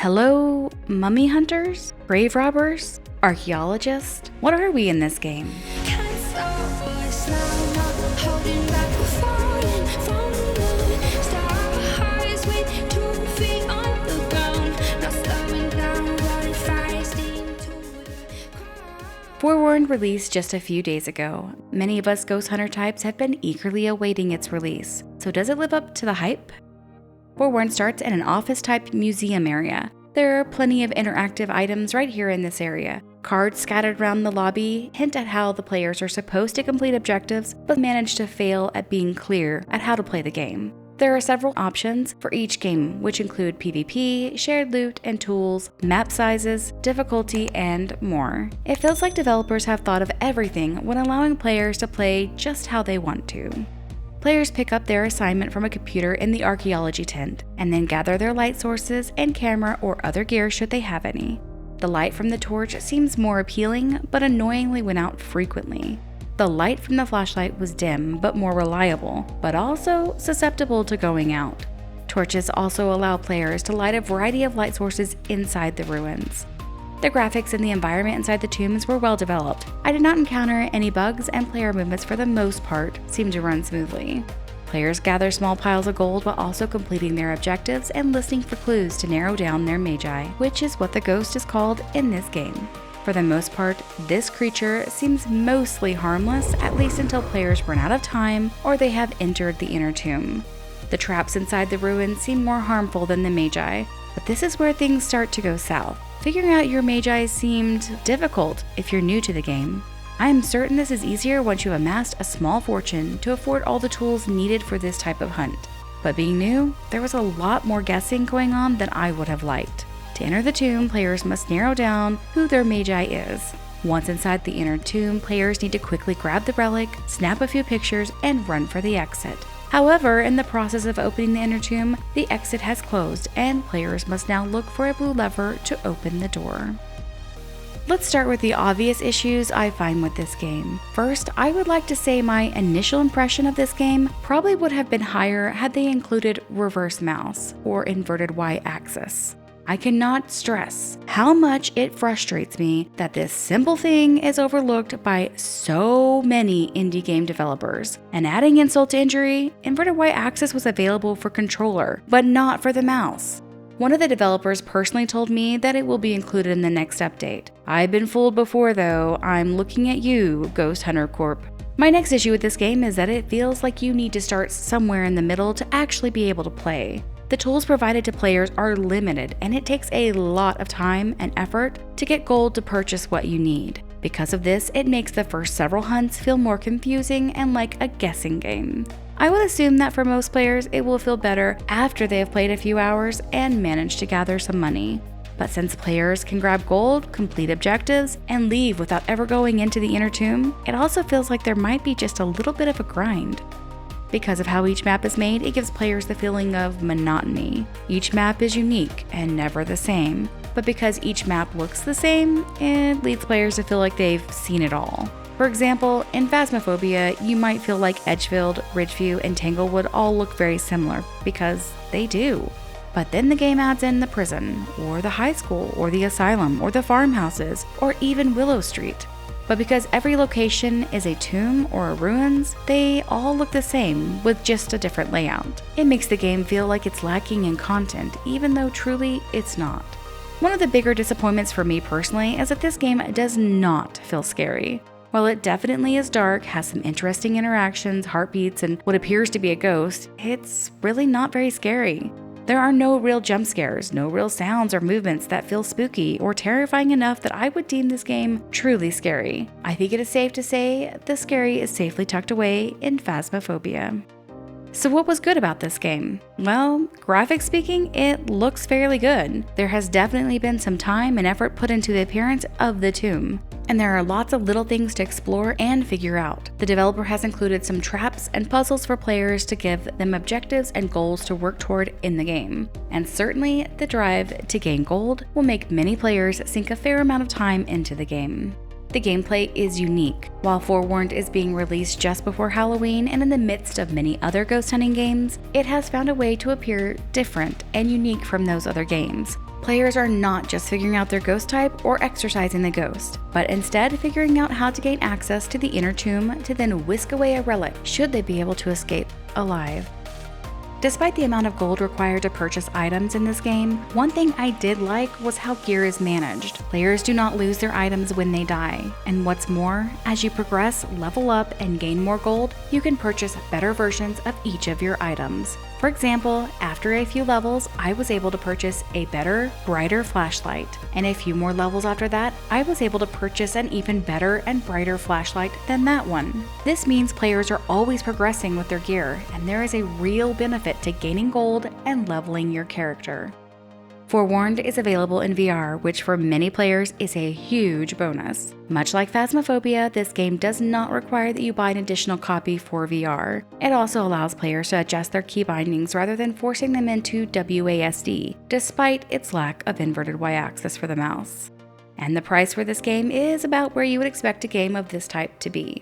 Hello, mummy hunters? Grave robbers? Archaeologists? What are we in this game? Forewarned released just a few days ago. Many of us Ghost Hunter types have been eagerly awaiting its release. So does it live up to the hype? Forewarned starts in an office-type museum area. There are plenty of interactive items right here in this area. Cards scattered around the lobby hint at how the players are supposed to complete objectives, but manage to fail at being clear at how to play the game. There are several options for each game, which include PvP, shared loot and tools, map sizes, difficulty, and more. It feels like developers have thought of everything when allowing players to play just how they want to. Players pick up their assignment from a computer in the archaeology tent, and then gather their light sources and camera or other gear should they have any. The light from the torch seems more appealing, but annoyingly went out frequently. The light from the flashlight was dim but more reliable, but also susceptible to going out. Torches also allow players to light a variety of light sources inside the ruins. The graphics and the environment inside the tombs were well developed. I did not encounter any bugs, and player movements for the most part seemed to run smoothly. Players gather small piles of gold while also completing their objectives and listening for clues to narrow down their Mejai, which is what the ghost is called in this game. For the most part, this creature seems mostly harmless, at least until players run out of time or they have entered the inner tomb. The traps inside the ruins seem more harmful than the Mejai, but this is where things start to go south. Figuring out your Mejai seemed difficult if you're new to the game. I am certain this is easier once you amassed a small fortune to afford all the tools needed for this type of hunt. But being new, there was a lot more guessing going on than I would have liked. To enter the tomb, players must narrow down who their Mejai is. Once inside the inner tomb, players need to quickly grab the relic, snap a few pictures, and run for the exit. However, in the process of opening the inner tomb, the exit has closed, and players must now look for a blue lever to open the door. Let's start with the obvious issues I find with this game. First, I would like to say my initial impression of this game probably would have been higher had they included reverse mouse or inverted Y-axis. I cannot stress how much it frustrates me that this simple thing is overlooked by so many indie game developers. And adding insult to injury, inverted Y-axis was available for controller, but not for the mouse. One of the developers personally told me that it will be included in the next update. I've been fooled before though. I'm looking at you, Ghost Hunters Corp. My next issue with this game is that it feels like you need to start somewhere in the middle to actually be able to play. The tools provided to players are limited, and it takes a lot of time and effort to get gold to purchase what you need. Because of this, it makes the first several hunts feel more confusing and like a guessing game. I would assume that for most players, it will feel better after they have played a few hours and managed to gather some money. But since players can grab gold, complete objectives, and leave without ever going into the inner tomb, it also feels like there might be just a little bit of a grind. Because of how each map is made, it gives players the feeling of monotony. Each map is unique and never the same, but because each map looks the same, it leads players to feel like they've seen it all. For example, in Phasmophobia, you might feel like Edgefield, Ridgeview, and Tanglewood all look very similar, because they do. But then the game adds in the prison, or the high school, or the asylum, or the farmhouses, or even Willow Street. But because every location is a tomb or a ruins, they all look the same with just a different layout. It makes the game feel like it's lacking in content, even though truly it's not. One of the bigger disappointments for me personally is that this game does not feel scary. While it definitely is dark, has some interesting interactions, heartbeats, and what appears to be a ghost, it's really not very scary. There are no real jump scares, no real sounds or movements that feel spooky or terrifying enough that I would deem this game truly scary. I think it is safe to say the scary is safely tucked away in Phasmophobia. So what was good about this game? Well, graphics speaking, it looks fairly good. There has definitely been some time and effort put into the appearance of the tomb, and there are lots of little things to explore and figure out. The developer has included some traps and puzzles for players to give them objectives and goals to work toward in the game. And certainly, the drive to gain gold will make many players sink a fair amount of time into the game. The gameplay is unique. While Forewarned is being released just before Halloween and in the midst of many other ghost hunting games, it has found a way to appear different and unique from those other games. Players are not just figuring out their ghost type or exercising the ghost, but instead figuring out how to gain access to the inner tomb to then whisk away a relic should they be able to escape alive. Despite the amount of gold required to purchase items in this game, one thing I did like was how gear is managed. Players do not lose their items when they die, and what's more, as you progress, level up, and gain more gold, you can purchase better versions of each of your items. For example, after a few levels, I was able to purchase a better, brighter flashlight, and a few more levels after that, I was able to purchase an even better and brighter flashlight than that one. This means players are always progressing with their gear, and there is a real benefit to gaining gold and leveling your character. Forewarned is available in VR, which for many players is a huge bonus. Much like Phasmophobia, this game does not require that you buy an additional copy for VR. It also allows players to adjust their key bindings rather than forcing them into WASD, despite its lack of inverted Y-axis for the mouse. And the price for this game is about where you would expect a game of this type to be.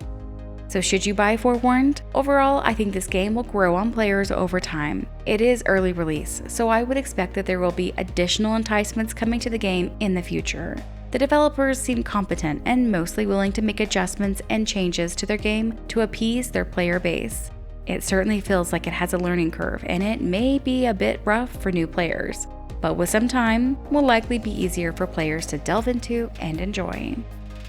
So should you buy Forewarned? Overall, I think this game will grow on players over time. It is early release, so I would expect that there will be additional enticements coming to the game in the future. The developers seem competent and mostly willing to make adjustments and changes to their game to appease their player base. It certainly feels like it has a learning curve, and it may be a bit rough for new players, but with some time, will likely be easier for players to delve into and enjoy.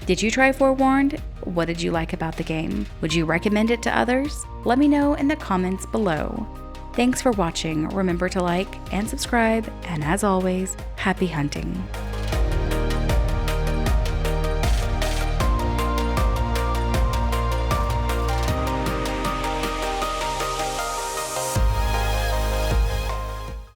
Did you try Forewarned? What did you like about the game? Would you recommend it to others? Let me know in the comments below. Thanks for watching. Remember to like and subscribe, and as always, happy hunting.